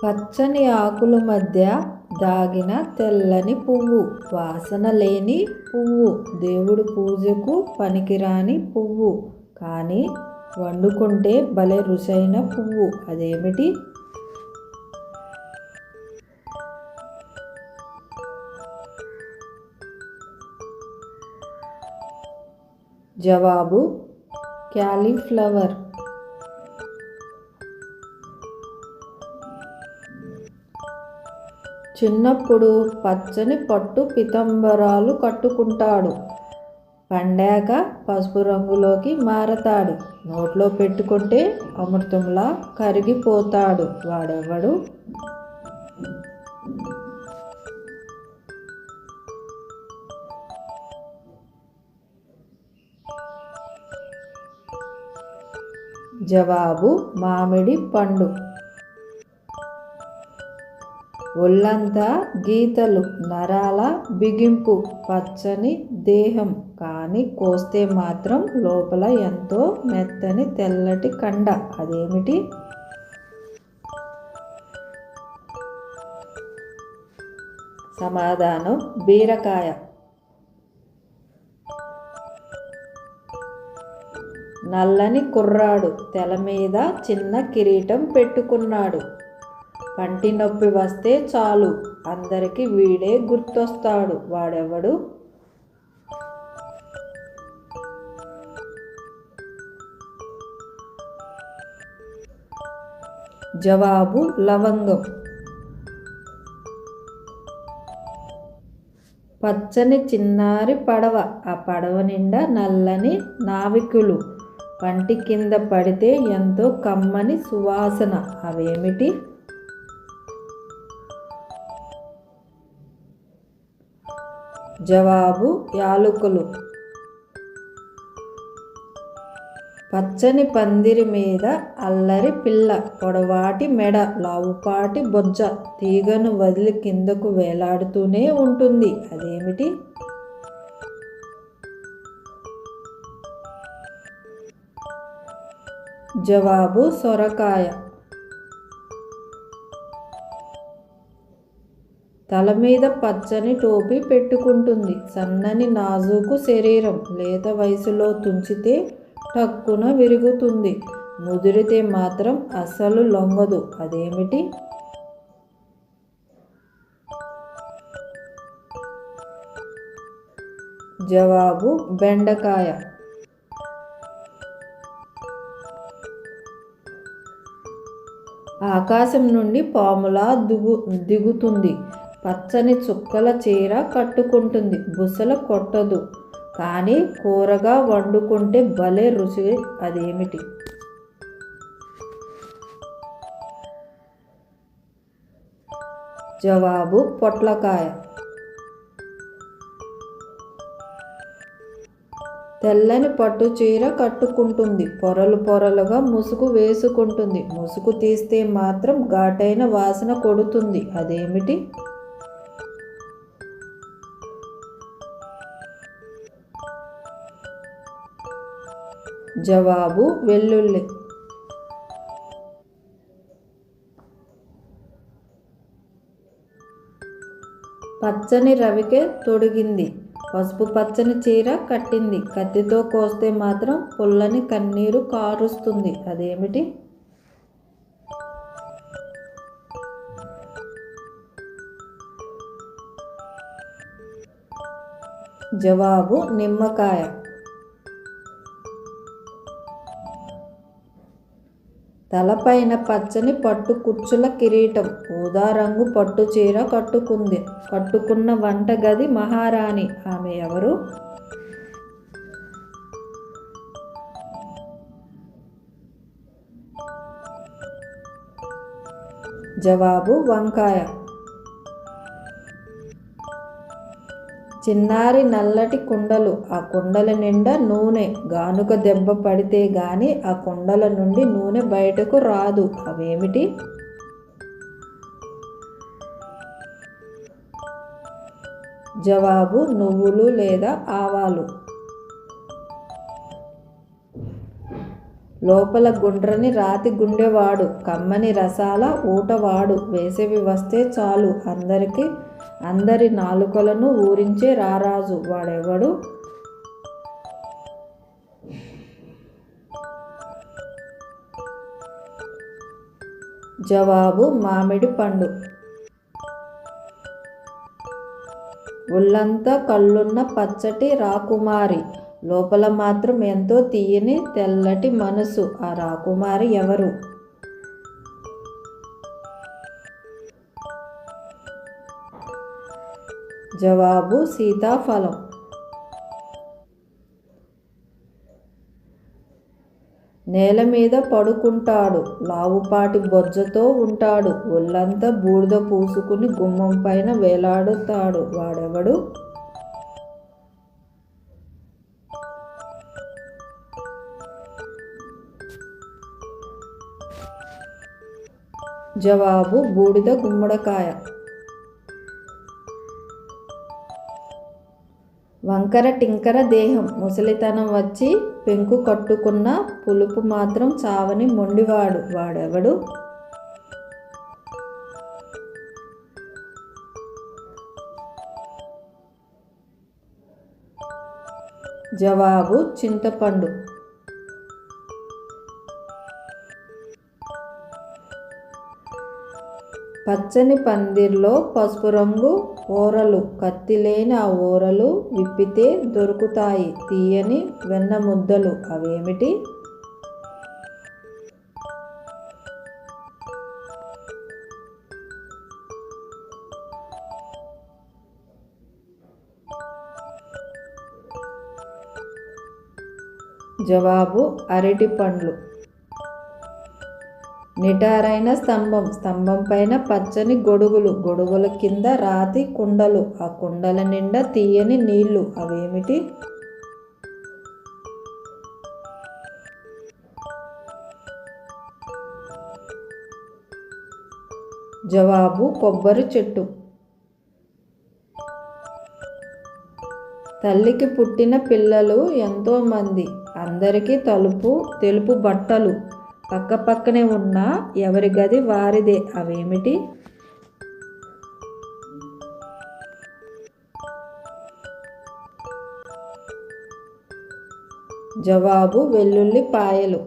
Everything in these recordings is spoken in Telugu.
పచ్చని ఆకుల మధ్య దాగిన తెల్లని పువ్వు, వాసన లేని పువ్వు, దేవుడి పూజకు పనికిరాని పువ్వు, కానీ వండుకుంటే భలే రుచైన పువ్వు. అదేమిటి? జవాబు క్యాలీఫ్లవర్. చిన్నప్పుడు పచ్చని పట్టు పీతాంబరాలు కట్టుకుంటాడు. పండాక పసుపు రంగులోకి మారతాడు. నోట్లో పెట్టుకుంటే అమృతంలా కరిగిపోతాడు. వాడెవడు? జవాబు మామిడి పండు. ఒళ్ళంతా గీతలు, నరాల బిగింపు, పచ్చని దేహం, కానీ కోస్తే మాత్రం లోపల ఎంతో మెత్తని తెల్లటి కండ. అదేమిటి? సమాధానం బీరకాయ. నల్లని కుర్రాడు తల మీద చిన్న కిరీటం పెట్టుకున్నాడు. పంటి నొప్పి వస్తే చాలు అందరికీ వీడే గుర్తొస్తాడు. వాడెవడు? జవాబు లవంగం. పచ్చని చిన్నారి పడవ, ఆ పడవ నిండా నల్లని నావికులు. పంటి కింద పడితే ఎంతో కమ్మని సువాసన. అవేమిటి? జవాబు యాలకులు. పచ్చని పందిరి మీద అల్లరి పిల్ల, పొడవాటి మెడ, లావుపాటి బొజ్జ, తీగను వదిలి కిందకు వేలాడుతూనే ఉంటుంది. అదేమిటి? జవాబు సొరకాయ. తల మీద పచ్చని టోపీ పెట్టుకుంటుంది. సన్నని నాజూకు శరీరం, లేత వయసులో తుంచితే టక్కున విరుగుతుంది, ముదిరితే మాత్రం అస్సలు లొంగదు. అదేమిటి? జవాబు బెండకాయ. ఆకాశం నుండి పాములా దిగుతుంది. పచ్చని చుక్కల చీర కట్టుకుంటుంది. బుసలు కొట్టదు, కానీ కూరగా వండుకుంటే భలే రుచి. అదేమిటి? జవాబు పొట్లకాయ. తెల్లని పట్టు చీర కట్టుకుంటుంది. పొరలు పొరలుగా ముసుగు వేసుకుంటుంది. ముసుగు తీస్తే మాత్రం ఘాటైన వాసన కొడుతుంది. అదేమిటి? జవాబు వెల్లుల్లి. పచ్చని రవికే తొడిగింది. పసుపు పచ్చని చీర కట్టింది. కత్తితో కోస్తే మాత్రం పుల్లని కన్నీరు కారుస్తుంది. అదేమిటి? జవాబు నిమ్మకాయ. తలపైన పచ్చని పట్టు కుచ్చుల కిరీటం, ఊదా రంగు పట్టు చీర కట్టుకున్న వంటగది మహారాణి. ఆమె ఎవరు? జవాబు వంకాయ. చిన్నారి నల్లటి కుండలు, ఆ కుండల నిండా నూనె. గానుగ దెబ్బ పడితే గాని ఆ కుండల నుండి నూనె బయటకు రాదు. అవేమిటి? జవాబు నువ్వులు లేదా ఆవాలు. లోపల గుండ్రని రాతి గుండెవాడు, కమ్మని రసాల ఊటవాడు. వేసవి వస్తే చాలు అందరి నాలుకలను ఊరించే రారాజు వాడెవడు? జవాబు మామిడి పండు. ఒళ్ళంతా కళ్ళున్న పచ్చటి రాకుమారి, లోపల మాత్రం ఎంతో తీయని తెల్లటి మనసు. ఆ రాకుమారి ఎవరు? జవాబు సీతాఫలం. నేల మీద పడుకుంటాడు, లావుపాటి బొజ్జతో ఉంటాడు, ఒళ్ళంతా బూడిద పూసుకుని గుమ్మం పైన వేలాడుతాడు వాడెవడు? జవాబు బూడిద గుమ్మడికాయ. వంకర టింకర దేహం, ముసలితనం వచ్చి పెంకు కట్టుకున్న పులుపు మాత్రం చావని మొండివాడు వాడెవడు? జవాబు చింతపండు. పచ్చని పందిర్లో పసుపు రంగు ఓరలు, కత్తిలేని ఆ ఓరలు విప్పితే దొరుకుతాయి తీయని వెన్న ముద్దలు. అవేమిటి? జవాబు అరటి పండ్లు. నిటారైన స్తంభం, స్తంభం పైన పచ్చని గొడుగులు, గొడుగుల కింద రాతి కుండలు, ఆ కుండల నిండా తీయని నీళ్లు. అవేమిటి? జవాబు కొబ్బరి చెట్టు. తల్లికి పుట్టిన పిల్లలు ఎంతోమంది, అందరికీ తెలుపు బట్టలు, పక్క పక్కనే ఉన్న ఎవరి గది వారిదే. అవేమిటి? జవాబు వెల్లుల్లిపాయలు.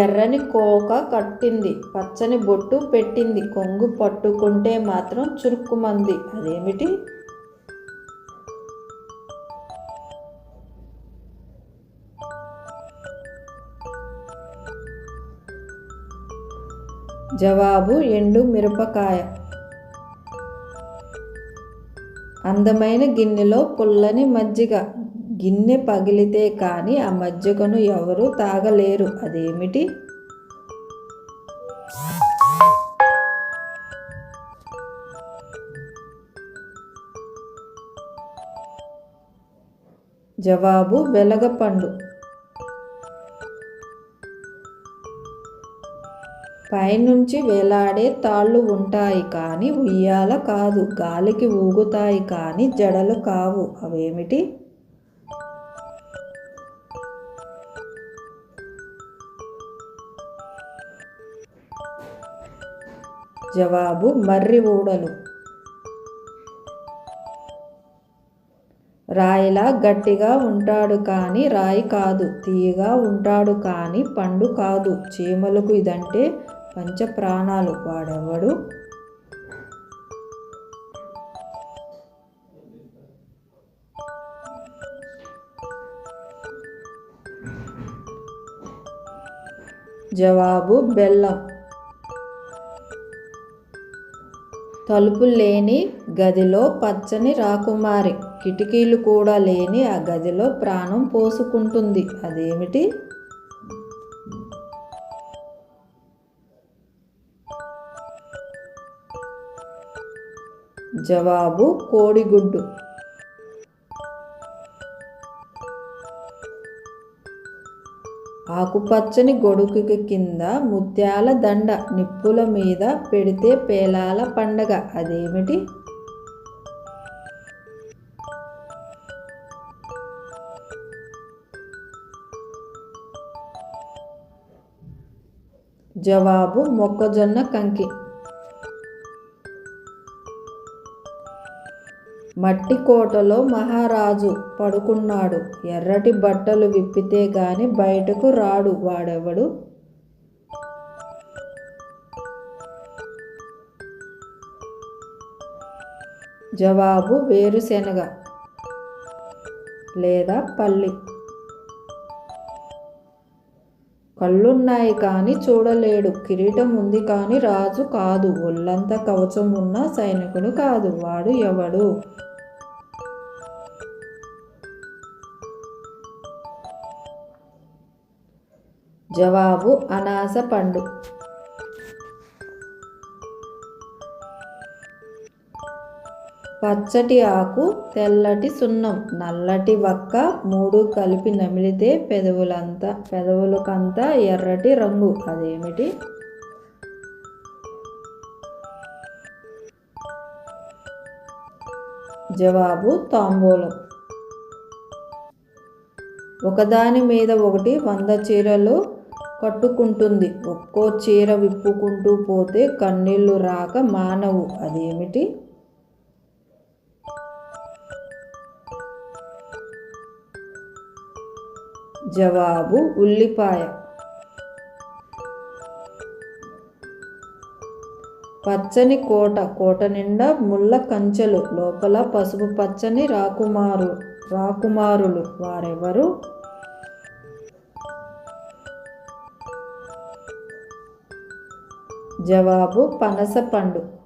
ఎర్రని కోక కట్టింది, పచ్చని బొట్టు పెట్టింది, కొంగు పట్టుకుంటే మాత్రం చురుక్కుమంది. అదేమిటి? జవాబు ఎండు మిరపకాయ. అందమైన గిన్నెలో పుల్లని మజ్జిగ, గిన్నె పగిలితే కానీ ఆ మజ్జిగను ఎవరు తాగలేరు. అదేమిటి? జవాబు వెలగపండు. పైనుంచి వేలాడే తాళ్ళు ఉంటాయి కానీ ఉయ్యాల కాదు, గాలికి ఊగుతాయి కానీ జడలు కావు. అవేమిటి? జవాబు మర్రి ఊడలు. రాయిలా గట్టిగా ఉంటాడు కానీ రాయి కాదు, తీయగా ఉంటాడు కానీ పండు కాదు, చీమలకు ఇదంటే పంచప్రాణాలు వాడెవడు? జవాబు బెల్లం. తలుపు లేని గదిలో పచ్చని రాకుమారి, కిటికీలు కూడా లేని ఆ గదిలో ప్రాణం పోసుకుంటుంది. అదేమిటి? జవాబు కోడిగుడ్డు. ఆకుపచ్చని గొడుగు కింద ముత్యాల దండ, నిప్పుల మీద పెడితే పేలాల పండగ. అదేమిటి? జవాబు మొక్కజొన్న కంకి. మట్టి కోటలో మహారాజు పడుకున్నాడు. ఎర్రటి బట్టలు విప్పితే గాని బయటకు రాడు. వాడెవడు? జవాబు వేరుశెనగ లేదా పల్లి. కళ్ళున్నాయి కానీ చూడలేడు. కిరీటం ఉంది కానీ రాజు కాదు. ఒళ్ళంతా కవచం ఉన్న సైనికుడు కాదు. వాడు ఎవడు? జవాబు అనాస పండు. పచ్చటి ఆకు, తెల్లటి సున్నం, నల్లటి వక్క, మూడు కలిపి నమిలితే పెదవులకంతా ఎర్రటి రంగు. అదేమిటి? జవాబు తాంబూలం. ఒకదాని మీద ఒకటి 100 చీరలు కట్టుకుంటుంది. ఒక్కో చీర విప్పుకుంటూ పోతే కన్నీళ్లు రాక మానవు. అదేమిటి? జవాబు ఉల్లిపాయ. పచ్చని కోట, కోట నిండా ముళ్ళ కంచెలు, లోపల పసుపు పచ్చని రాకుమారులు. వారెవరు? జవాబు పనస పండు.